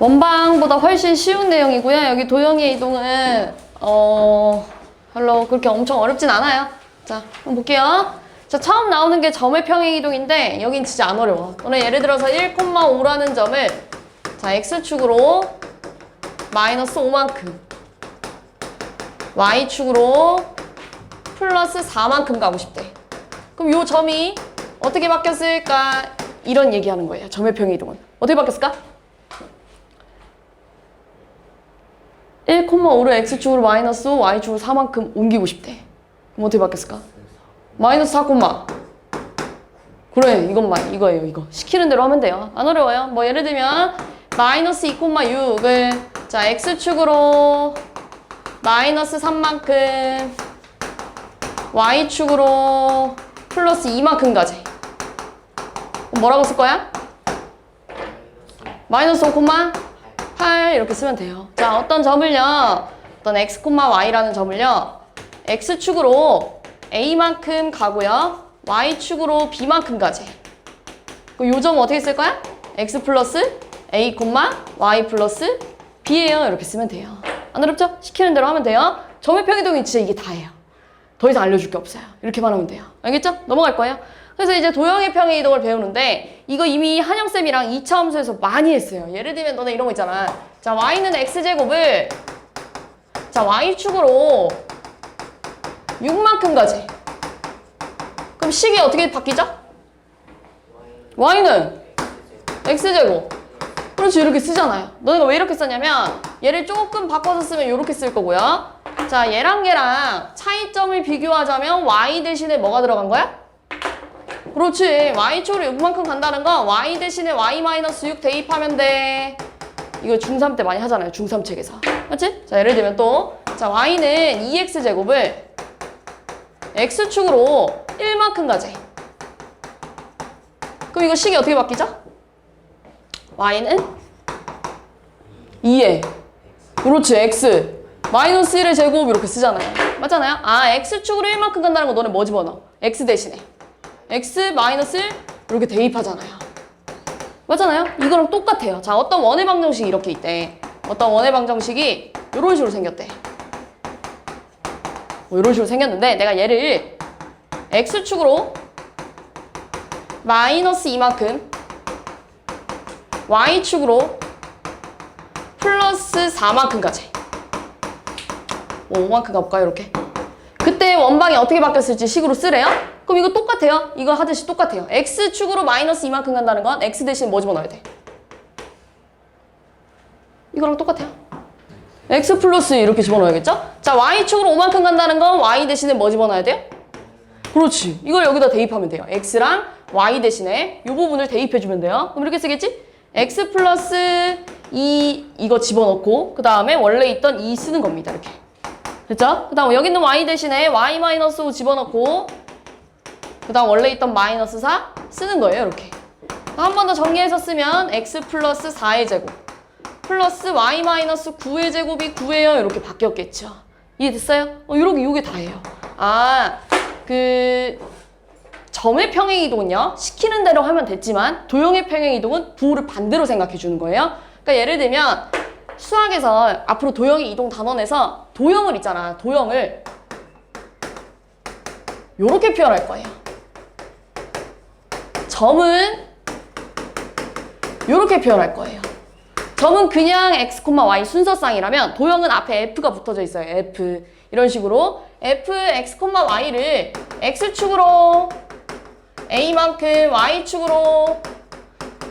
원방보다 훨씬 쉬운 내용이고요. 여기 도형의 이동은 별로 그렇게 엄청 어렵진 않아요. 자, 한번 볼게요. 자, 처음 나오는 게 점의 평행 이동인데 여긴 진짜 안 어려워. 너네 예를 들어서 1,5라는 점을 자, x축으로 마이너스 5만큼 y축으로 플러스 4만큼 가고 싶대. 그럼 요 점이 어떻게 바뀌었을까? 이런 얘기하는 거예요. 점의 평행 이동은. 어떻게 바뀌었을까? 1,5를 x축으로 마이너스 y축으로 4만큼 옮기고 싶대. 그럼 어떻게 바뀌었을까? 마이너스 4, 그래, 이것만, 이거예요, 이거. 시키는 대로 하면 돼요. 안 어려워요. 뭐 예를 들면 마이너스 2,6을 자, x축으로 마이너스 3만큼 y축으로 플러스 2만큼 가재. 뭐라고 쓸 거야? 마이너스 5,8 이렇게 쓰면 돼요. 자, 어떤 점을요, 어떤 x, y라는 점을요, x축으로 a만큼 가고요, y축으로 b만큼 가재. 요 점은 어떻게 쓸 거야? x 플러스 a, y 플러스 b예요. 이렇게 쓰면 돼요. 안 어렵죠? 시키는 대로 하면 돼요. 점의 평이동이 진짜 이게 다예요. 더 이상 알려줄 게 없어요. 이렇게만 하면 돼요. 알겠죠? 넘어갈 거예요. 그래서 이제 도형의 평행 이동을 배우는데 이거 이미 한영쌤이랑 2차 함수에서 많이 했어요. 예를 들면 너네 이런 거 있잖아. 자, y는 x제곱을 자, y축으로 6만큼 가지. 그럼 식이 어떻게 바뀌죠? y는 x제곱. 그렇지, 이렇게 쓰잖아요. 너네가 왜 이렇게 썼냐면 얘를 조금 바꿔서 쓰면 이렇게 쓸 거고요. 자, 얘랑 차이점을 비교하자면 y 대신에 뭐가 들어간 거야? 그렇지. y축으로 6만큼 간다는 건 y 대신에 y-6 대입하면 돼. 이거 중3 때 많이 하잖아요. 중3 책에서. 맞지? 자, 예를 들면 또 자, y는 2x제곱을 x축으로 1만큼 가재. 그럼 이거 식이 어떻게 바뀌죠? y는 2에 그렇지, x 마이너스 1의 제곱 이렇게 쓰잖아요. 맞잖아요? 아, x축으로 1만큼 간다는 거 너네 뭐 집어넣어? x 대신에 x 마이너스 1 이렇게 대입하잖아요. 맞잖아요? 이거랑 똑같아요. 자, 어떤 원의 방정식이 이렇게 있대. 어떤 원의 방정식이 이런 식으로 생겼대. 뭐 이런 식으로 생겼는데 내가 얘를 x축으로 마이너스 2만큼 y축으로 플러스 4만큼 가재. 5만큼 가볼까요? 이렇게. 그때 원방이 어떻게 바뀌었을지 식으로 쓰래요? 그럼 이거 똑같아요. 이거 하듯이 똑같아요. x축으로 마이너스 2만큼 간다는 건 x 대신 뭐 집어넣어야 돼? 이거랑 똑같아요. x 플러스 이렇게 집어넣어야겠죠? 자, y축으로 5만큼 간다는 건 y 대신에 뭐 집어넣어야 돼요? 그렇지. 이걸 여기다 대입하면 돼요. x랑 y 대신에 이 부분을 대입해주면 돼요. 그럼 이렇게 쓰겠지? x 플러스 2 이거 집어넣고 그 다음에 원래 있던 2 쓰는 겁니다. 이렇게. 됐죠? 그 다음 여기 있는 y 대신에 y-5 집어넣고 그 다음 원래 있던 마이너스 4 쓰는 거예요. 이렇게. 한 번 더 정리해서 쓰면 x 플러스 4의 제곱 플러스 y-9의 제곱이 9예요. 이렇게 바뀌었겠죠. 이해됐어요? 요게 다예요. 아, 점의 평행 이동은요, 시키는 대로 하면 됐지만 도형의 평행 이동은 부호를 반대로 생각해 주는 거예요. 그러니까 예를 들면 수학에서 앞으로 도형의 이동 단원에서 도형을 있잖아. 도형을 요렇게 표현할 거예요. 점은 요렇게 표현할 거예요. 점은 그냥 x, y 순서상이라면 도형은 앞에 f가 붙어져 있어요. f. 이런 식으로 f, x, y를 x축으로 a만큼, y축으로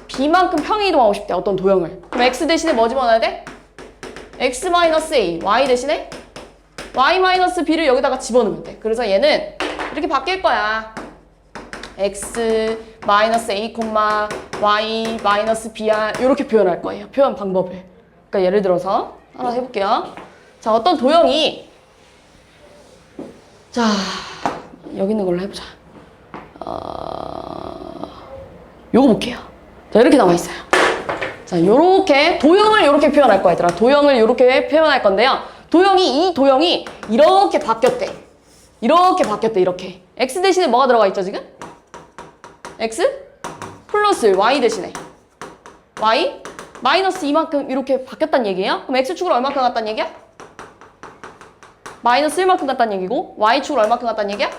b만큼 평행 이동하고 싶대. 어떤 도형을. 그럼 x 대신에 뭐 집어넣어야 돼? x-a, y 대신에 y-b를 여기다가 집어넣으면 돼. 그래서 얘는 이렇게 바뀔 거야. x-a, y-br 이렇게 표현할 거예요. 표현 방법을. 그러니까 예를 들어서 하나 해볼게요. 자, 어떤 도형이 자, 여기 있는 걸로 해보자. 요거 볼게요. 자, 이렇게 나와 있어요. 자, 요렇게 도형을 요렇게 표현할 거야, 얘들아. 도형을 요렇게 표현할 건데요. 이 도형이 이렇게 바뀌었대. 이렇게. x 대신에 뭐가 들어가 있죠, 지금? x 플러스 y 대신에 y 마이너스 이만큼 이렇게 바뀌었단 얘기예요. 그럼 x축으로 얼마큼 갔단 얘기야? 마이너스 1만큼 갔단 얘기고 y축으로 얼마큼 갔단 얘기야?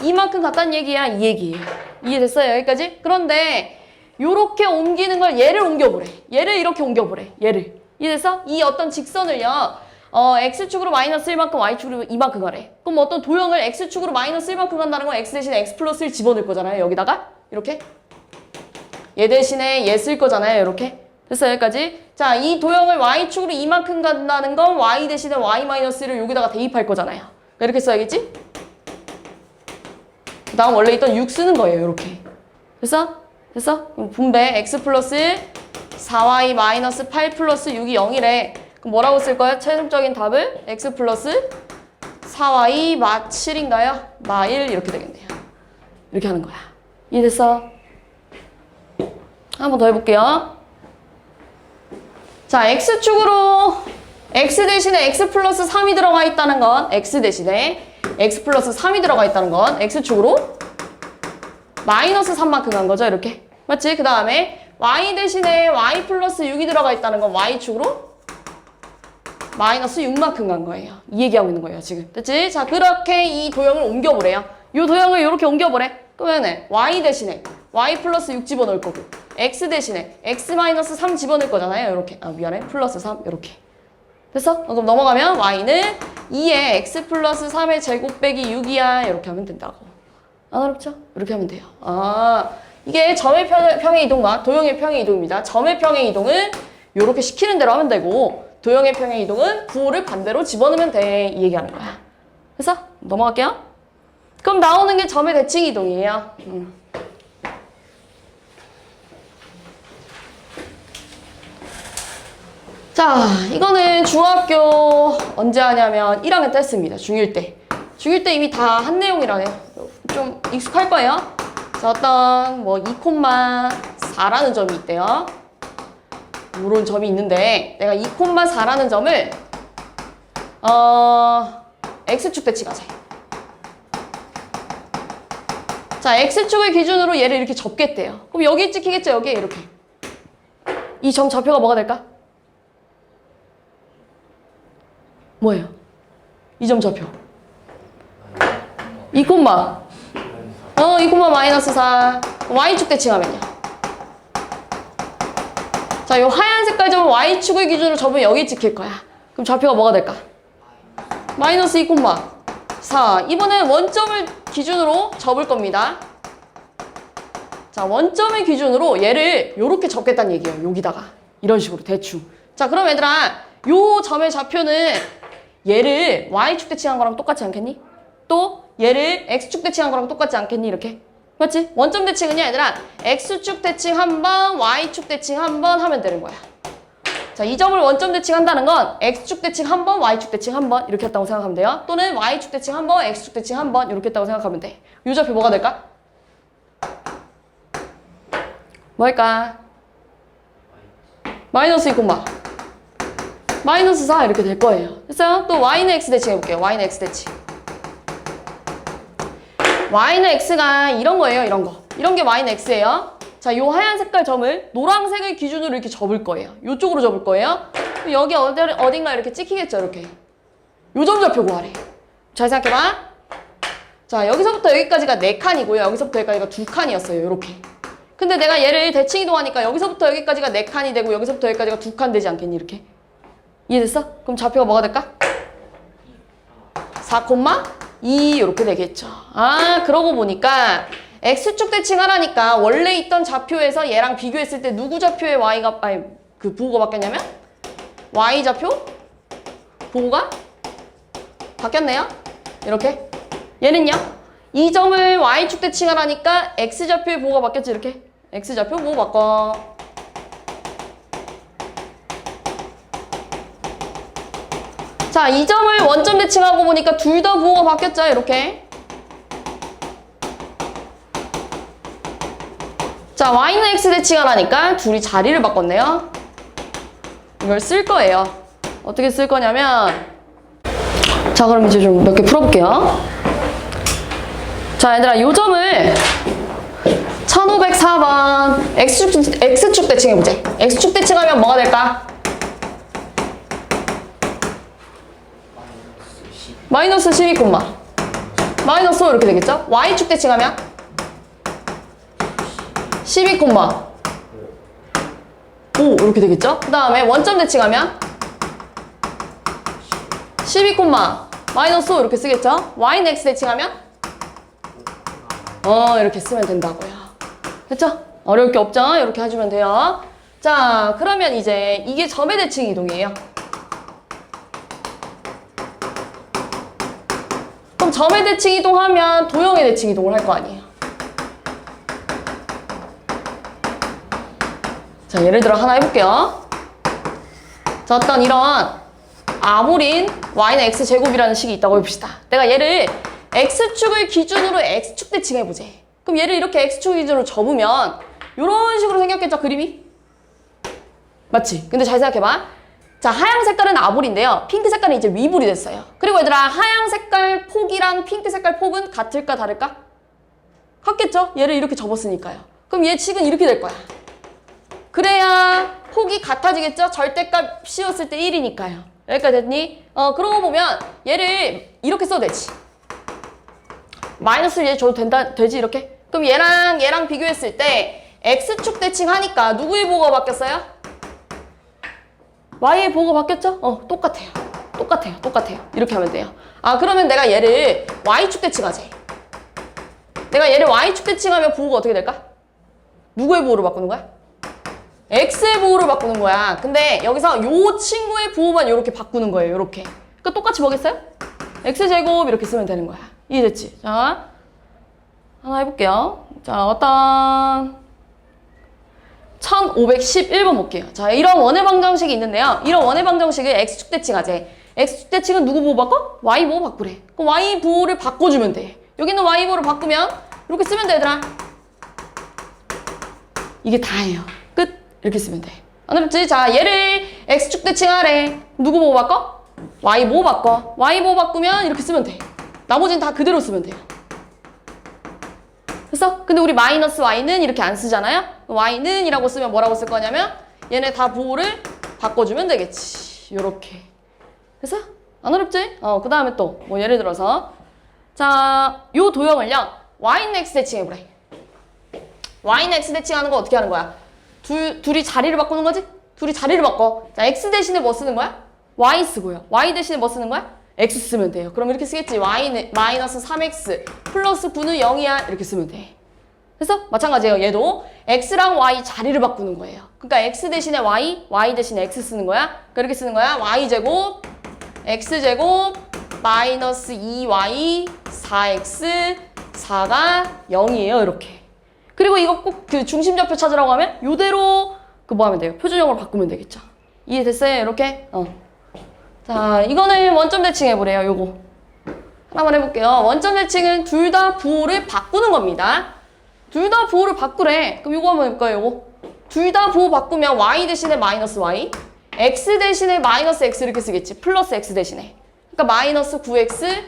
이만큼 갔단 얘기야. 이 얘기예요. 이해됐어요? 여기까지? 그런데 요렇게 옮기는 걸 얘를 옮겨보래. 얘를 이렇게 옮겨보래. 얘를. 이해됐어? 이 어떤 직선을요. x축으로 마이너스 1만큼 y축으로 이만큼 가래. 그럼 어떤 도형을 x축으로 마이너스 1만큼 간다는 건 x 대신에 x 플러스 1 집어넣을 거잖아요. 여기다가 이렇게. 얘 대신에 얘 쓸 거잖아요. 이렇게. 됐어요? 여기까지? 자, 이 도형을 y축으로 이만큼 간다는 건 y 대신에 y-1을 여기다가 대입할 거잖아요. 이렇게 써야겠지? 그 다음 원래 있던 6 쓰는 거예요. 이렇게. 됐어? 됐어? 그럼 분배 x 플러스 4y-8 플러스 6이 0이래. 그럼 뭐라고 쓸 거야? 최종적인 답을 x 플러스 4y 마 7인가요? 마 1 이렇게 되겠네요. 이렇게 하는 거야. 이해됐어? 한 번 더 해볼게요. 자, x축으로 x 대신에 x 플러스 3이 들어가 있다는 건 x 대신에 x 플러스 3이 들어가 있다는 건 x축으로 마이너스 3만큼 간 거죠. 이렇게. 맞지? 그 다음에 y 대신에 y 플러스 6이 들어가 있다는 건 y축으로 마이너스 6만큼 간 거예요. 이 얘기하고 있는 거예요. 지금. 됐지? 자, 그렇게 이 도형을 옮겨보래요. 이 도형을 이렇게 옮겨보래. 그러면 y 대신에 y 플러스 6 집어넣을 거고 x 대신에 x 마이너스 3 집어넣을 거잖아요. 이렇게. 아, 미안해. 플러스 3 이렇게. 됐어? 그럼 넘어가면 y는 2에 x 플러스 3의 제곱 빼기 6이야. 이렇게 하면 된다고. 안 어렵죠? 이렇게 하면 돼요. 아, 이게 점의 평행 이동과 도형의 평행 이동입니다. 점의 평행 이동은 이렇게 시키는 대로 하면 되고 도형의 평행 이동은 구호를 반대로 집어넣으면 돼. 이 얘기하는 거야. 그래서 넘어갈게요. 그럼 나오는 게 점의 대칭 이동이에요. 자, 이거는 중학교 언제 하냐면 1학년 때 했습니다. 중1 때. 중1 때 이미 다 한 내용이라네요. 좀 익숙할 거예요. 자, 어떤 뭐 2,4라는 점이 있대요. 이런 점이 있는데 내가 2,4라는 점을 x축 대칭하자. 자, x축을 기준으로 얘를 이렇게 접겠대요. 그럼 여기 찍히겠죠? 여기에 이렇게. 이 점 좌표가 뭐가 될까? 뭐예요? 이 점 좌표. 2, 2, 마이너스 4. y축 대칭하면요. 자, 요 하얀 색깔 점은 y축을 기준으로 접으면 여기 찍힐 거야. 그럼 좌표가 뭐가 될까? 마이너스 2, 4. 이번엔 원점을 기준으로 접을 겁니다. 자, 원점을 기준으로 얘를 요렇게 접겠다는 얘기예요. 여기다가. 이런 식으로 대충. 자, 그럼 얘들아, 요 점의 좌표는 얘를 y축 대칭한 거랑 똑같지 않겠니? 또 얘를 x축 대칭한 거랑 똑같지 않겠니? 이렇게. 맞지? 원점 대칭은요, 얘들아, x축 대칭 한 번, y축 대칭 한 번 하면 되는 거야. 자, 이 점을 원점 대칭한다는 건 x축 대칭 한 번, y축 대칭 한 번 이렇게 했다고 생각하면 돼요. 또는 y축 대칭 한 번, x축 대칭 한 번 이렇게 했다고 생각하면 돼. 이 좌표 뭐가 될까? 뭘까? 마이너스 2, 마이너스 4 이렇게 될 거예요. 됐어요? 또 y는 x 대칭 해볼게요. y는 x 대칭. y는 x가 이런 거예요. 이런 거. 이런 게 y는 x예요. 자, 요 하얀 색깔 점을 노란색을 기준으로 이렇게 접을 거예요. 요쪽으로 접을 거예요. 여기 어딘가 이렇게 찍히겠죠. 이렇게. 요 점 좌표 구하래. 잘 생각해봐. 자, 여기서부터 여기까지가 4칸이고요. 여기서부터 여기까지가 2칸이었어요. 요렇게. 근데 내가 얘를 대칭 이동하니까 여기서부터 여기까지가 4칸이 되고 여기서부터 여기까지가 2칸 되지 않겠니? 이렇게. 이해됐어? 그럼 좌표가 뭐가 될까? 4,2 이렇게 되겠죠. 아, 그러고 보니까 x축 대칭하라니까 원래 있던 좌표에서 얘랑 비교했을 때 누구 좌표의 y가 그 부호가 바뀌었냐면 y 좌표 부호가 바뀌었네요. 이렇게. 얘는요. 이 점을 y축 대칭하라니까 x 좌표의 부호가 바뀌었지. 이렇게. x 좌표 부호 바꿔. 자, 이 점을 원점 대칭하고 보니까 둘 다 부호가 바뀌었죠. 이렇게. 자, y는 x 대칭하라니까 둘이 자리를 바꿨네요. 이걸 쓸 거예요. 어떻게 쓸 거냐면 자, 그럼 이제 좀 몇 개 풀어볼게요. 자, 얘들아, 요 점을 1504번 X축 대칭해보자. X축 대칭하면 뭐가 될까? 마이너스 12, 마이너스 5 이렇게 되겠죠? Y축 대칭하면 12, 5 이렇게 되겠죠? 그 다음에 원점 대칭하면 12, 마이너스 5 이렇게 쓰겠죠? Y는 X 대칭하면 이렇게 쓰면 된다고요. 됐죠? 어려울 게 없죠? 이렇게 해주면 돼요. 자, 그러면 이제 이게 점의 대칭 이동이에요. 그럼 점의 대칭 이동하면 도형의 대칭 이동을 할 거 아니에요. 자, 예를 들어 하나 해볼게요. 자, 어떤 이런 아무린 y는 x제곱이라는 식이 있다고 해봅시다. 내가 얘를 x축을 기준으로 x축 대칭해보지. 그럼 얘를 이렇게 x축 기준으로 접으면 이런 식으로 생겼겠죠, 그림이? 맞지? 근데 잘 생각해봐. 자, 하양 색깔은 아볼인데요. 핑크 색깔은 이제 위볼이 됐어요. 그리고 얘들아, 하양 색깔 폭이랑 핑크 색깔 폭은 같을까 다를까? 같겠죠? 얘를 이렇게 접었으니까요. 그럼 얘 식은 이렇게 될 거야. 그래야 폭이 같아지겠죠? 절대값 씌웠을 때 1이니까요. 여기까지 됐니? 그러고 보면 얘를 이렇게 써도 되지. 마이너스를 얘 줘도 되지, 이렇게? 그럼 얘랑 비교했을 때 x축 대칭하니까 누구의 보호가 바뀌었어요? y의 보호가 바뀌었죠? 똑같아요. 이렇게 하면 돼요. 아, 그러면 내가 얘를 y축 대칭하지. 내가 얘를 y축 대칭하면 보호가 어떻게 될까? 누구의 보호로 바꾸는 거야? x의 보호를 바꾸는 거야. 근데 여기서 요 친구의 보호만 이렇게 바꾸는 거예요. 이렇게. 그러니까 똑같이 뭐겠어요? x제곱 이렇게 쓰면 되는 거야. 이해됐지? 자, 하나 해볼게요. 자, 어떤 1511번 볼게요. 자, 이런 원의 방정식이 있는데요. 이런 원의 방정식을 x축 대칭하재. x축 대칭은 누구 보호 바꿔? y 보호 바꾸래. 그럼 y 보호를 바꿔주면 돼. 여기 있는 y 보호를 바꾸면 이렇게 쓰면 돼, 얘들아. 이게 다예요. 끝. 이렇게 쓰면 돼. 알았지? 자, 얘를 x축 대칭하래. 누구 보호 바꿔? y 보호 바꿔. y 보호 바꾸면 이렇게 쓰면 돼. 나머지는 다 그대로 쓰면 돼요. 됐어? 근데 우리 마이너스 y는 이렇게 안 쓰잖아요? y는 이라고 쓰면 뭐라고 쓸 거냐면 얘네 다 보호를 바꿔주면 되겠지. 요렇게. 됐어? 안 어렵지? 그 다음에 또 뭐 예를 들어서 자, 요 도형을요. y는 x 대칭해보래. y는 x 대칭하는 거 어떻게 하는 거야? 둘이 자리를 바꾸는 거지? 둘이 자리를 바꿔. 자, x 대신에 뭐 쓰는 거야? y 쓰고요. y 대신에 뭐 쓰는 거야? x 쓰면 돼요. 그럼 이렇게 쓰겠지. y는 마이너스 3x 플러스 9는 0이야. 이렇게 쓰면 돼. 그래서 마찬가지예요. 얘도 x랑 y 자리를 바꾸는 거예요. 그러니까 x 대신에 y, y 대신에 x 쓰는 거야. 그러니까 이렇게 쓰는 거야. y제곱, x제곱, 마이너스 2y, 4x, 4가 0이에요. 이렇게. 그리고 이거 꼭 그 중심좌표 찾으라고 하면 요대로 뭐 하면 돼요? 표준형으로 바꾸면 되겠죠. 이해됐어요? 이렇게? 자, 이거는 원점 대칭 해보래요. 요거. 하나만 해볼게요. 원점 대칭은 둘 다 부호를 바꾸는 겁니다. 둘 다 부호를 바꾸래. 그럼 요거 한번 해볼까요? 요거. 둘 다 부호 바꾸면 y 대신에 마이너스 y, x 대신에 마이너스 x 이렇게 쓰겠지. 플러스 x 대신에. 그러니까 마이너스 9x,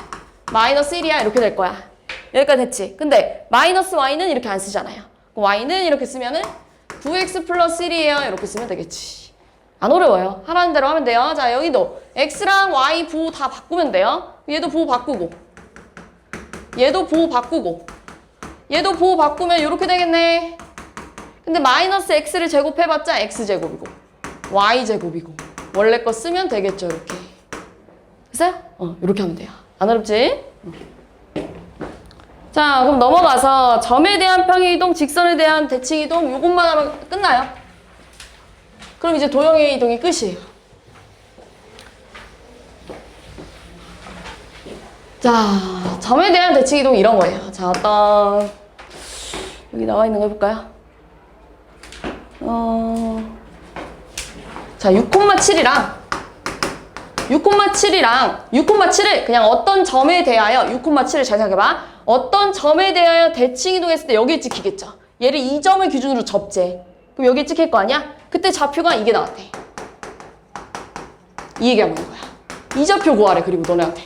마이너스 1이야. 이렇게 될 거야. 여기까지 됐지? 근데 마이너스 y는 이렇게 안 쓰잖아요. y는 이렇게 쓰면은 9x 플러스 1이에요. 이렇게 쓰면 되겠지. 안 어려워요. 하라는 대로 하면 돼요. 자, 여기도 x랑 y 부호 다 바꾸면 돼요. 얘도 부호 바꾸고 얘도 부호 바꾸고 얘도 부호 바꾸면 이렇게 되겠네. 근데 마이너스 x를 제곱해봤자 x제곱이고 y제곱이고 원래 거 쓰면 되겠죠. 이렇게. 됐어요? 이렇게 하면 돼요. 안 어렵지? 자, 그럼 넘어가서 점에 대한 평행이동, 직선에 대한 대칭이동 요것만 하면 끝나요. 그럼 이제 도형의 이동이 끝이에요. 자, 점에 대한 대칭이동 이런 거예요. 자, 어떤 여기 나와 있는 거 해볼까요? 자, 6,7이랑 6,7을 그냥 어떤 점에 대하여 6,7을 잘 생각해봐. 어떤 점에 대하여 대칭 이동했을 때 여기에 찍히겠죠. 얘를 이 점을 기준으로 접재. 그럼 여기에 찍힐 거 아니야? 그때 좌표가 이게 나왔대. 이 얘기하고 있는 거야. 이 좌표 구하래. 그리고 너네한테.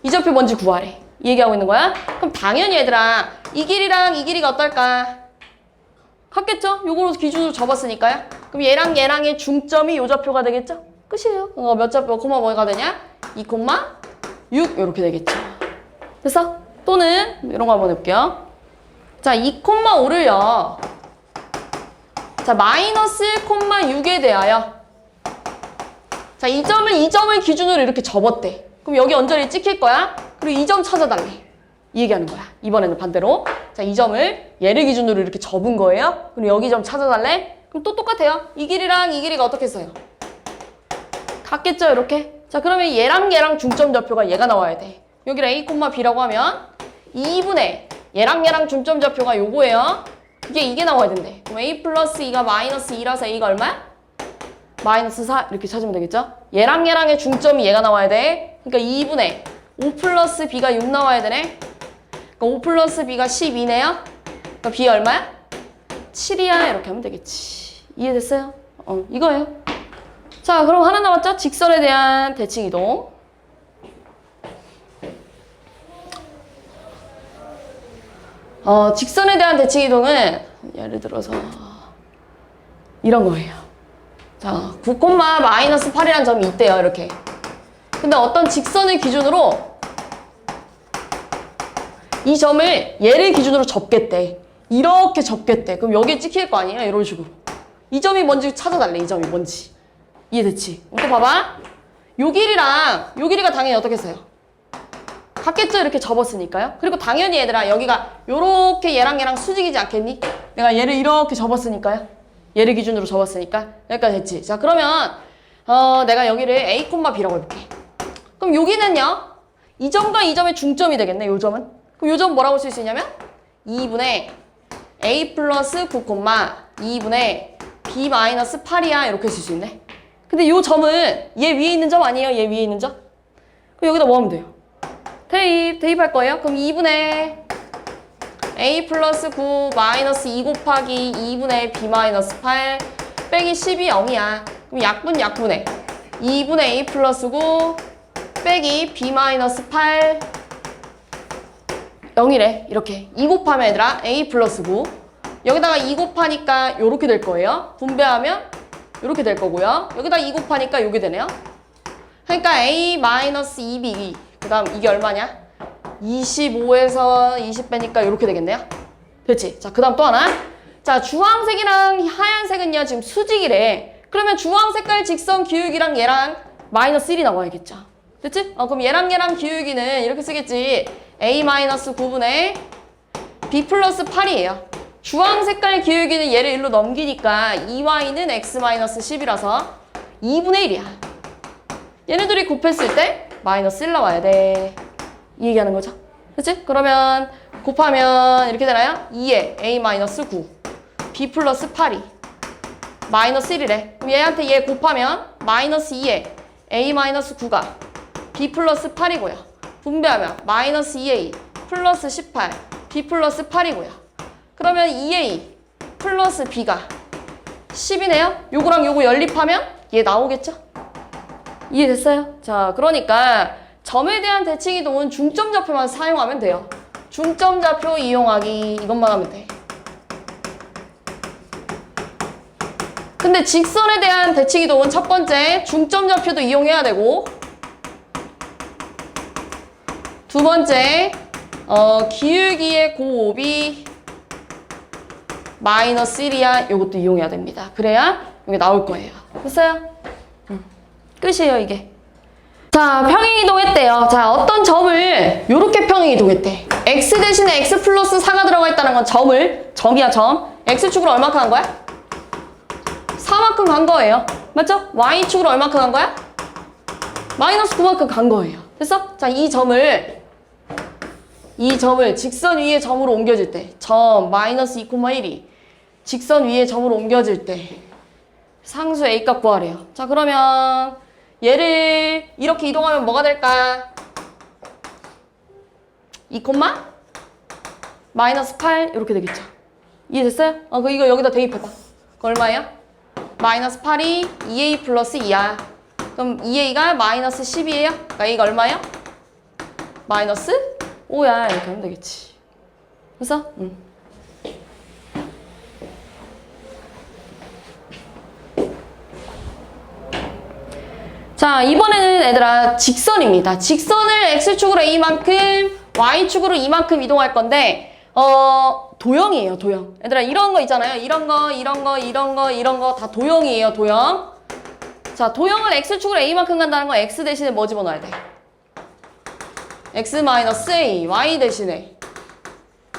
이 좌표 뭔지 구하래. 이 얘기하고 있는 거야. 그럼 당연히 얘들아 이 길이랑 이 길이가 어떨까? 같겠죠? 요거로 기준으로 접었으니까요. 그럼 얘랑 얘랑의 중점이 요 좌표가 되겠죠? 끝이에요. 몇 좌표, 콤마 뭐가 되냐? 2,6 이렇게 되겠죠. 됐어? 또는 이런 거 한번 해볼게요. 자, 2,5를요. 자, 마이너스 1,6에 대하여. 자, 이 점을 기준으로 이렇게 접었대. 그럼 여기 언저리 찍힐 거야. 그리고 이 점 찾아달래. 이 얘기하는 거야. 이번에는 반대로. 자, 이 점을 얘를 기준으로 이렇게 접은 거예요. 그럼 여기 점 찾아달래. 그럼 또 똑같아요. 이 길이랑 이 길이가 어떻게 써요? 같겠죠, 이렇게? 자, 그러면 얘랑 중점 좌표가 얘가 나와야 돼. 여기를 A, B라고 하면 2분의 얘랑 중점 좌표가 요거예요. 그게 이게 나와야 된대. 그럼 A 플러스 2가 마이너스 2라서 A가 얼마야? 마이너스 4 이렇게 찾으면 되겠죠? 얘랑의 중점이 얘가 나와야 돼. 그러니까 2분의 5 플러스 B가 6 나와야 되네. 그러니까 5 플러스 B가 12네요. 그러니까 B 얼마야? 7이야. 이렇게 하면 되겠지. 이해됐어요? 이거예요. 자, 그럼 하나 남았죠? 직선에 대한 대칭 이동. 직선에 대한 대칭 이동은 예를 들어서 이런 거예요. 자, 9,-8이라는 점이 있대요, 이렇게. 근데 어떤 직선을 기준으로 이 점을 얘를 기준으로 접겠대. 이렇게 접겠대. 그럼 여기에 찍힐 거 아니에요? 이런 식으로. 이 점이 뭔지 찾아달래, 이 점이 뭔지. 이해됐지? 또 봐봐. 요 길이랑 요 길이가 당연히 어떻게 써요? 같겠죠? 이렇게 접었으니까요. 그리고 당연히 얘들아, 여기가 요렇게 얘랑 수직이지 않겠니? 내가 얘를 이렇게 접었으니까요. 얘를 기준으로 접었으니까 여기까지 됐지. 자, 그러면 내가 여기를 A, B라고 해볼게. 그럼 여기는요, 이 점과 이 점의 중점이 되겠네, 요 점은. 그럼 요 점 뭐라고 쓸 수 있냐면 2분의 A 플러스 9, 2분의 B 마이너스 8이야. 이렇게 쓸 수 있네. 근데 요 점은 얘 위에 있는 점 아니에요? 얘 위에 있는 점? 그럼 여기다 뭐 하면 돼요? 대입할 거예요. 그럼 2분의 A 플러스 9 마이너스 2 곱하기 2분의 B 마이너스 8 빼기 10이 0이야. 그럼 약분의 2분의 A 플러스 9 빼기 B 마이너스 8 0이래. 이렇게 2 곱하면 얘들아 A 플러스 9 여기다가 2 곱하니까 요렇게 될 거예요. 분배하면 요렇게 될 거고요. 여기다 2 곱하니까 요게 되네요. 그러니까 A 마이너스 2B 그 다음 이게 얼마냐? 25에서 20 빼니까 이렇게 되겠네요. 됐지? 자, 그 다음 또 하나. 자, 주황색이랑 하얀색은요, 지금 수직이래. 그러면 주황색깔 직선 기울기랑 얘랑 마이너스 1이 나와야겠죠. 됐지? 그럼 얘랑 기울기는 이렇게 쓰겠지. A 마이너스 9분의 B 플러스 8이에요. 주황색깔 기울기는 얘를 1로 넘기니까 2y는 x 마이너스 10이라서 2분의 1이야. 얘네들이 곱했을 때 마이너스 1 나와야 돼. 이 얘기하는 거죠. 그치? 그러면 곱하면 이렇게 되나요? 2에 A 마이너스 9 B 플러스 8이 마이너스 1이래. 그럼 얘한테 얘 곱하면 마이너스 2에 A 마이너스 9가 B 플러스 8이고요. 분배하면 마이너스 2A 플러스 18 B 플러스 8이고요. 그러면 2A 플러스 B가 10이네요. 요거랑 요거 연립하면 얘 나오겠죠? 이해됐어요? 자, 그러니까 점에 대한 대칭 이동은 중점 좌표만 사용하면 돼요. 중점 좌표 이용하기 이것만 하면 돼. 근데 직선에 대한 대칭 이동은 첫 번째 중점 좌표도 이용해야 되고 두 번째 기울기의 곱이 마이너스 1이야. 이것도 이용해야 됩니다. 그래야 이게 나올 거예요. 됐어요? 끝이에요, 이게. 자, 평행 이동했대요. 자, 어떤 점을 이렇게 평행 이동했대. x 대신에 x 플러스 4가 들어가 있다는 건 점이야, 점. x축으로 얼마큼 간 거야? 4만큼 간 거예요. 맞죠? y축으로 얼마큼 간 거야? 마이너스 9만큼 간 거예요. 됐어? 자, 이 점을 직선 위에 점으로 옮겨질 때 점 마이너스 2,1이 직선 위에 점으로 옮겨질 때 상수 A값 구하래요. 자, 그러면 얘를 이렇게 이동하면 뭐가 될까? 2, 마이너스 8 이렇게 되겠죠. 이해됐어요? 이거 여기다 대입해봐. 그거 얼마예요? 마이너스 8이 2A 플러스 2야. 그럼 2A가 마이너스 10이에요? 그러니까 A가 얼마예요? 마이너스 5야. 이렇게 하면 되겠지. 그래서 자, 이번에는 얘들아 직선입니다. 직선을 x축으로 a만큼, y축으로 이만큼 이동할 건데 도형이에요, 도형. 얘들아 이런 거 있잖아요. 이런 거 다 도형이에요, 도형. 자, 도형을 x축으로 a만큼 간다는 건 x 대신에 뭐 집어넣어야 돼? x-a, y 대신에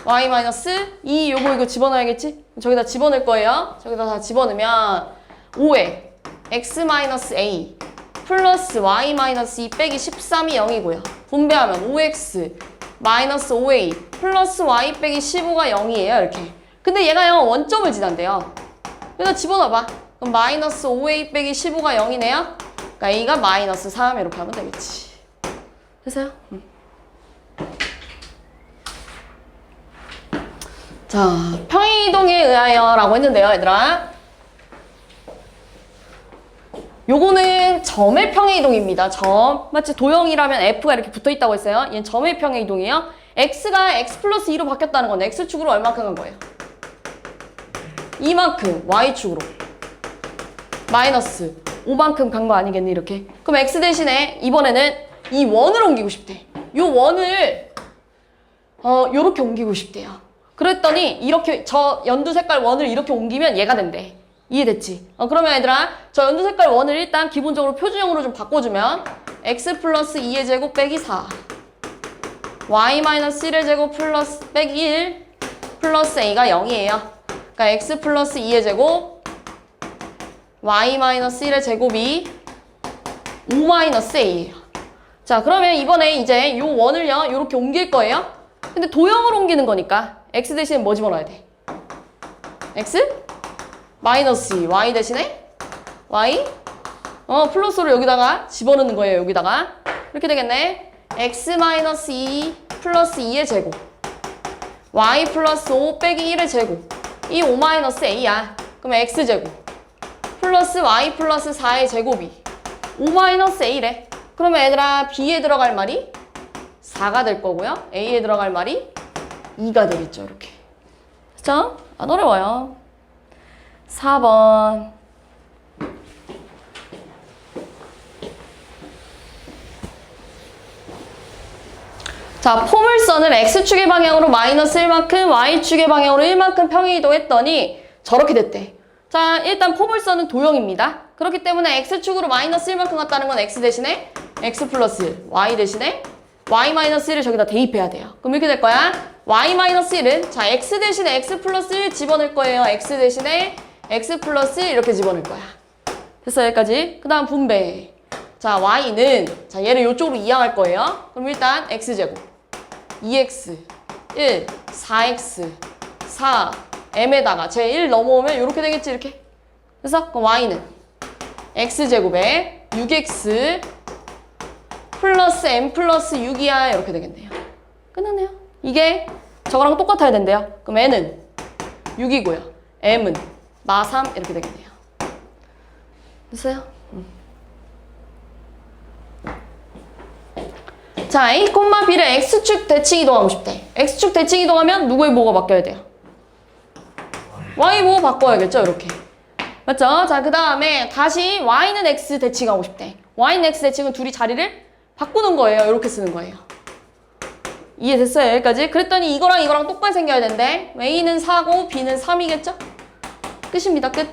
y-2 이거 집어넣어야겠지? 저기다 집어넣을 거예요. 저기다 다 집어넣으면 5에 x-a 플러스 y-2 빼기 13이 0이고요. 분배하면 5x 마이너스 5a 플러스 y 빼기 15가 0이에요. 이렇게. 근데 얘가요 원점을 지난대요. 그래서 집어넣어봐. 그럼 마이너스 5a 빼기 15가 0이네요. 그러니까 a가 마이너스 3 이렇게 하면 되겠지. 됐어요? 자, 평행이동에 의하여 라고 했는데요, 얘들아. 요거는 점의 평행이동입니다. 점. 마치 도형이라면 F가 이렇게 붙어있다고 했어요. 얘는 점의 평행이동이에요. X가 X 플러스 2로 바뀌었다는 건 X축으로 얼마큼 간 거예요? 이만큼 Y축으로 마이너스 5만큼 간 거 아니겠니? 이렇게. 그럼 X 대신에 이번에는 이 원을 옮기고 싶대. 요 원을 요렇게 옮기고 싶대요. 그랬더니 이렇게 저 연두 색깔 원을 이렇게 옮기면 얘가 된대. 이해됐지? 그러면 얘들아 저 연두 색깔 원을 일단 기본적으로 표준형으로 좀 바꿔주면 x 플러스 2의 제곱 빼기 4 y 마이너스 1의 제곱 플러스 빼기 1 플러스 a가 0이에요. 그러니까 x 플러스 2의 제곱 y 마이너스 1의 제곱이 5 마이너스 a예요. 자, 그러면 이번에 이제 요 원을요 요렇게 옮길 거예요. 근데 도형으로 옮기는 거니까 x 대신에 뭐 집어넣어야 돼? x? 마이너스 2, y 대신에 y? 플러스로 여기다가 집어넣는 거예요, 여기다가. 이렇게 되겠네. x 마이너스 2 플러스 2의 제곱 y 플러스 5 빼기 1의 제곱 이 5 마이너스 a야. 그러면 x제곱 플러스 y 플러스 4의 제곱이 5 마이너스 a래. 그러면 얘들아 b에 들어갈 말이 4가 될 거고요. a에 들어갈 말이 2가 되겠죠, 이렇게. 그쵸? 안 어려워요. 4번. 자, 포물선을 x축의 방향으로 마이너스 1만큼, y축의 방향으로 1만큼 평행이동했더니 저렇게 됐대. 자, 일단 포물선은 도형입니다. 그렇기 때문에 x축으로 마이너스 1만큼 갔다는 건 x 대신에 x 플러스 1, y 대신에 y 마이너스 1을 저기다 대입해야 돼요. 그럼 이렇게 될 거야. y 마이너스 1은 자, x 대신에 x 플러스 1 집어넣을 거예요. x 대신에 x 플러스 1 이렇게 집어넣을 거야. 됐어, 여기까지. 그 다음 분배. 자, y는 자, 얘를 이쪽으로 이항할 거예요. 그럼 일단 x제곱 2x 1 4x 4 m에다가 제 1 넘어오면 이렇게 되겠지, 이렇게. 그래서 그럼 y는 x제곱에 6x 플러스 m 플러스 6이야 이렇게 되겠네요. 끝났네요. 이게 저거랑 똑같아야 된대요. 그럼 n은 6이고요. m은 마3 이렇게 되겠네요. 됐어요? 자, A, B를 X축 대칭 이동하고 싶대. X축 대칭 이동하면 누구의 보호가 바뀌어야 돼요? Y 보호 바꿔야겠죠, 이렇게. 맞죠? 자, 그 다음에 다시 Y는 X 대칭하고 싶대. Y는 X 대칭은 둘이 자리를 바꾸는 거예요. 이렇게 쓰는 거예요. 이해됐어요? 여기까지? 그랬더니 이거랑 이거랑 똑같이 생겨야 되는데 A는 4고 B는 3이겠죠? 끝입니다. 끝.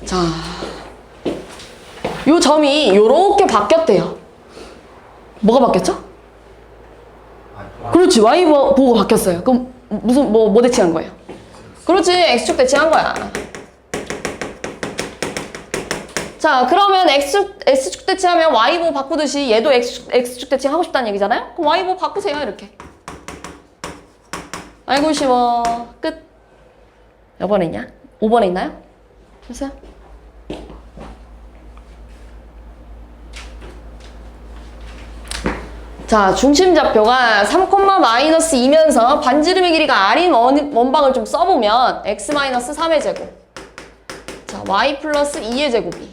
자, 요 점이 요렇게 바뀌었대요. 뭐가 바뀌었죠? 그렇지, Y 보고 바뀌었어요. 그럼 무슨 뭐 대칭한 거예요? 그렇지, X축 대칭한 거야. 자, 그러면 X축 대칭하면 Y 보고 바꾸듯이 얘도 X축 대칭 하고 싶다는 얘기잖아요? 그럼 Y 보고 바꾸세요, 이렇게. 아이고 쉬워. 끝. 몇 번에 있냐? 5번에 있나요? 됐어요? 자, 중심좌표가 3,-2면서 반지름의 길이가 R인 원방을 좀 써보면 x-3의 제곱 자, y 플러스 2의 제곱이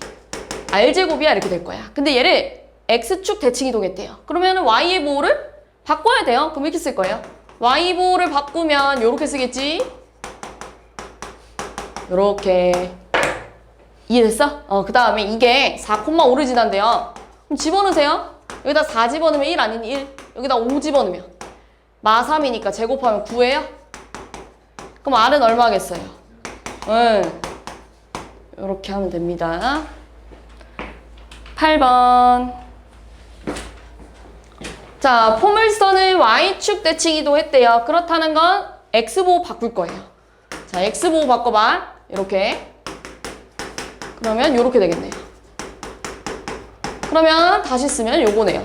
R제곱이야 이렇게 될 거야. 근데 얘를 X축 대칭 이동했대요. 그러면 Y의 보호를 바꿔야 돼요. 그럼 이렇게 쓸 거예요. Y 보호를 바꾸면 이렇게 쓰겠지. 요렇게. 이해됐어? 그 다음에 이게 4,5를 지난대요. 그럼 집어넣으세요. 여기다 4 집어넣으면 1 아니니 1. 여기다 5 집어넣으면 마3이니까 제곱하면 9예요? 그럼 R은 얼마겠어요? 요렇게 하면 됩니다. 8번. 자, 포물선을 Y축 대칭이도 했대요. 그렇다는 건 X보호 바꿀 거예요. 자, X보호 바꿔봐. 이렇게. 그러면 요렇게 되겠네요. 그러면 다시 쓰면 요거네요.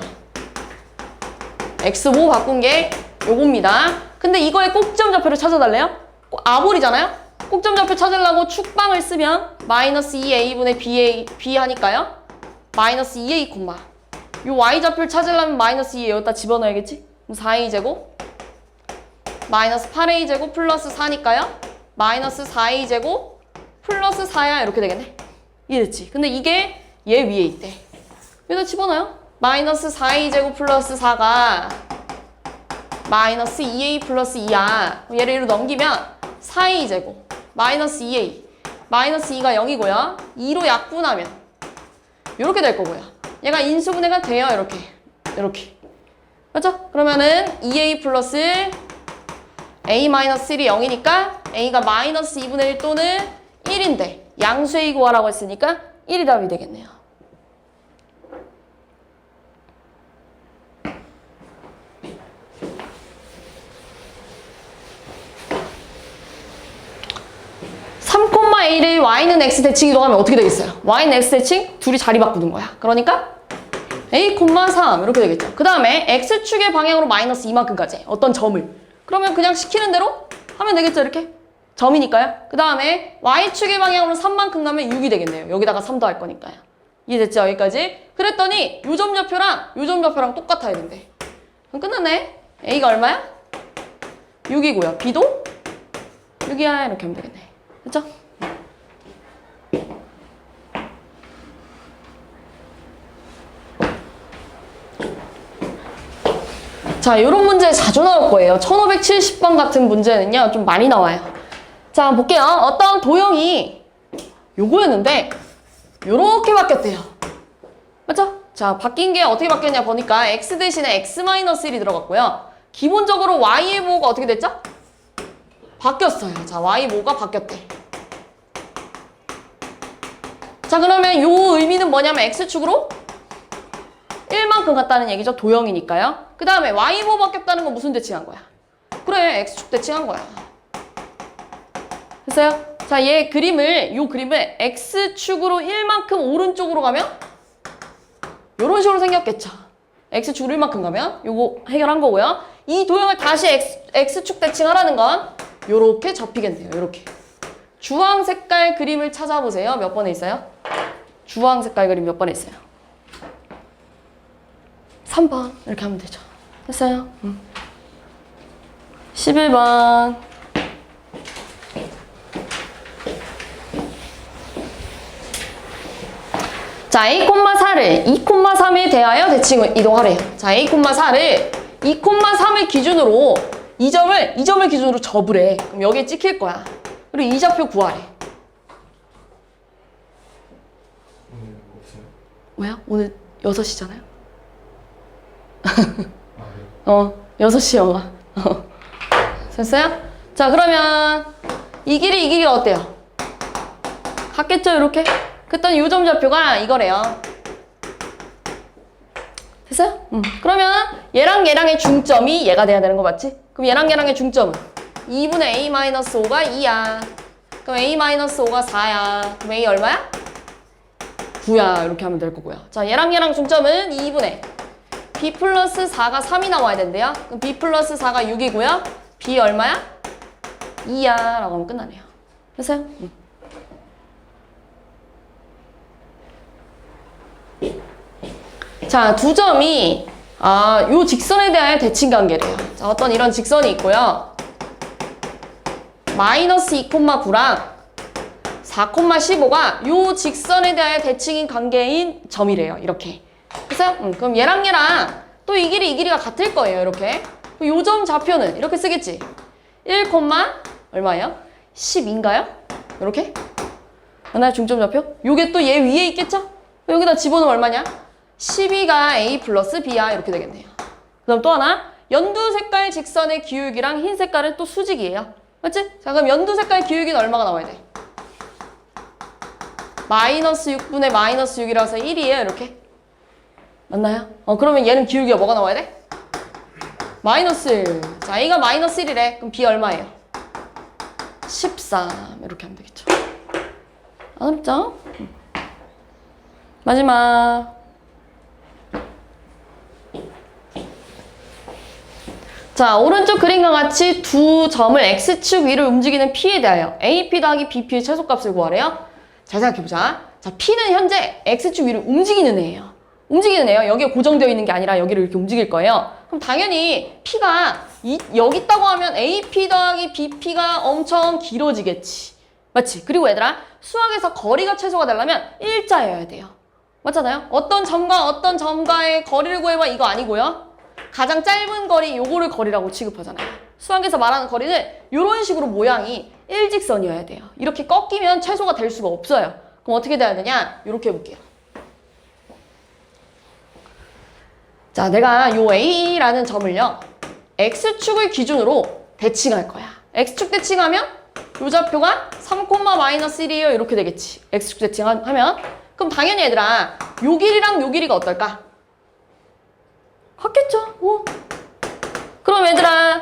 X보호 바꾼 게 요겁니다. 근데 이거의 꼭지점 좌표를 찾아달래요? 아볼이잖아요? 꼭지점 좌표 찾으려고 축방을 쓰면 마이너스 2a분의 b 하니까요. 마이너스 2a 콤마. 요 y좌표를 찾으려면 마이너스 2 여기다 집어넣어야겠지? 그럼 4a제곱 마이너스 8a제곱 플러스 4니까요. 마이너스 4a제곱 플러스 4야 이렇게 되겠네. 이해됐지? 근데 이게 얘 위에 있대. 여기다 집어넣어요. 마이너스 4a제곱 플러스 4가 마이너스 2a 플러스 2야. 얘를 이로 넘기면 4a제곱 마이너스 2a 마이너스 2가 0이고요. 2로 약분하면 이렇게 될 거고요. 얘가 인수분해가 돼요. 이렇게. 맞죠? 그러면은 2a 플러스 a 마이너스 1이 0이니까 a가 마이너스 2분의 1 또는 1인데 양수의 구하라고 했으니까 1이 답이 되겠네요. A를 Y는 X 대칭 이동하면 어떻게 되겠어요? Y는 X 대칭 둘이 자리 바꾸는 거야. 그러니까 A, 3 이렇게 되겠죠. 그 다음에 X축의 방향으로 마이너스 이만큼까지 어떤 점을. 그러면 그냥 시키는 대로 하면 되겠죠. 이렇게. 점이니까요. 그 다음에 Y축의 방향으로 3만큼 가면 6이 되겠네요. 여기다가 3도 할 거니까요. 이해됐죠? 여기까지. 그랬더니 요 점 좌표랑 똑같아야 된대. 그럼 끝났네. A가 얼마야? 6이고요. B도 6이야. 이렇게 하면 되겠네. 됐죠? 자, 이런 문제 자주 나올 거예요. 1570번 같은 문제는요, 좀 많이 나와요. 자, 볼게요. 어떤 도형이 요거였는데, 요렇게 바뀌었대요. 맞죠? 자, 바뀐 게 어떻게 바뀌었냐 보니까 x 대신에 x-1이 들어갔고요. 기본적으로 y의 보호가 어떻게 됐죠? 바뀌었어요. 자, y 보호가 바뀌었대. 자, 그러면 요 의미는 뭐냐면 x축으로 1만큼 갔다는 얘기죠. 도형이니까요. 그 다음에 y보 바뀌었다는 건 무슨 대칭한 거야? 그래, x축 대칭한 거야. 됐어요? 자, 요 그림을 x축으로 1만큼 오른쪽으로 가면 요런 식으로 생겼겠죠. x축으로 1만큼 가면 요거 해결한 거고요. 이 도형을 다시 x축 대칭하라는 건 요렇게 접히겠네요. 요렇게. 주황 색깔 그림을 찾아보세요. 몇 번에 있어요? 주황 색깔 그림 몇 번에 있어요? 3번 이렇게 하면 되죠. 됐어요? 11번. 자, A,4를 2,3에 대하여 대칭을 이동하래요. 자, A,4를 2,3을 기준으로 이 점을 기준으로 접으래. 그럼 여기에 찍힐 거야. 그리고 이 좌표 구하래. 오늘 없어요? 왜요? 오늘 6시잖아요. 6시 영화. 됐어요? 자, 그러면 이 길이 어때요? 같겠죠, 이렇게? 그랬더니 요점 좌표가 이거래요. 됐어요? 그러면 얘랑의 중점이 얘가 돼야 되는 거 맞지? 그럼 얘랑의 중점은 2분의 a-5가 2야. 그럼 a-5가 4야. 그럼 a 얼마야? 9야. 이렇게 하면 될 거고요. 자, 얘랑 중점은 2분의 b 플러스 4가 3이 나와야 된대요. 그럼 b 플러스 4가 6이고요. b 얼마야? 2야. 라고 하면 끝나네요. 됐어요? 자, 두 점이 요 직선에 대하여 대칭 관계래요. 자, 어떤 이런 직선이 있고요. 마이너스 2,9랑 4,15가 요 직선에 대하여 대칭인 관계인 점이래요. 이렇게. 됐어요? 그럼 얘랑 또 이 길이가 같을 거예요. 이렇게. 요 점 좌표는 이렇게 쓰겠지. 1, 얼마예요? 10인가요? 이렇게. 하나의 중점좌표. 요게 또 얘 위에 있겠죠? 여기다 집어넣으면 얼마냐? 12가 A 플러스 B야. 이렇게 되겠네요. 그 다음 또 하나. 연두 색깔 직선의 기울기랑 흰 색깔은 또 수직이에요. 맞지? 자, 그럼 연두 색깔 기울기는 얼마가 나와야 돼? 마이너스 6분의 마이너스 6이라서 1이에요. 이렇게. 맞나요? 그러면 얘는 기울기가 뭐가 나와야 돼? 마이너스 1. 자, A가 마이너스 1이래. 그럼 B 얼마예요? 13. 이렇게 하면 되겠죠. 어렵죠? 마지막. 자, 오른쪽 그림과 같이 두 점을 X축 위를 움직이는 P에 대하여 AP 더하기 BP의 최소값을 구하래요. 잘 생각해보자. 자, P는 현재 X축 위를 움직이는 애예요. 움직이는 애요. 여기에 고정되어 있는 게 아니라 여기를 이렇게 움직일 거예요. 그럼 당연히 P가 여기 있다고 하면 AP 더하기 BP가 엄청 길어지겠지. 맞지? 그리고 얘들아, 수학에서 거리가 최소가 되려면 일자여야 돼요. 맞잖아요? 어떤 점과의 거리를 구해봐 이거 아니고요. 가장 짧은 거리 요거를 거리라고 취급하잖아요. 수학에서 말하는 거리는 이런 식으로 모양이 일직선이어야 돼요. 이렇게 꺾이면 최소가 될 수가 없어요. 그럼 어떻게 돼야 되냐? 이렇게 해볼게요. 자, 내가 요 A라는 점을요. X축을 기준으로 대칭할 거야. X축 대칭하면 요 좌표가 3,-1이에요. 이렇게 되겠지. X축 대칭하면. 그럼 당연히 얘들아, 요 길이랑 요 길이가 어떨까? 같겠죠? 그럼 얘들아,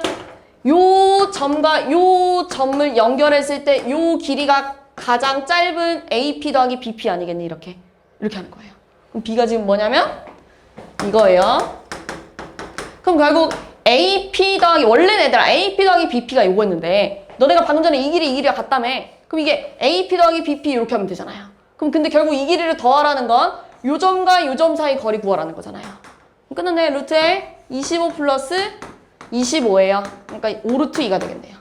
요 점과 요 점을 연결했을 때 요 길이가 가장 짧은 AP 더하기 BP 아니겠니? 이렇게 하는 거예요. 그럼 B가 지금 뭐냐면 이거예요. 그럼 결국 AP 더하기, 원래는 얘들아 AP 더하기 BP가 요거였는데 너네가 방금 전에 이 길이가 같다며. 그럼 이게 AP 더하기 BP 이렇게 하면 되잖아요. 그럼 근데 결국 이 길이를 더하라는 건 요 점과 요 점 사이 거리 구하라는 거잖아요. 끝났네. 루트 L 25 플러스 25예요. 그러니까 5루트 2가 되겠네요.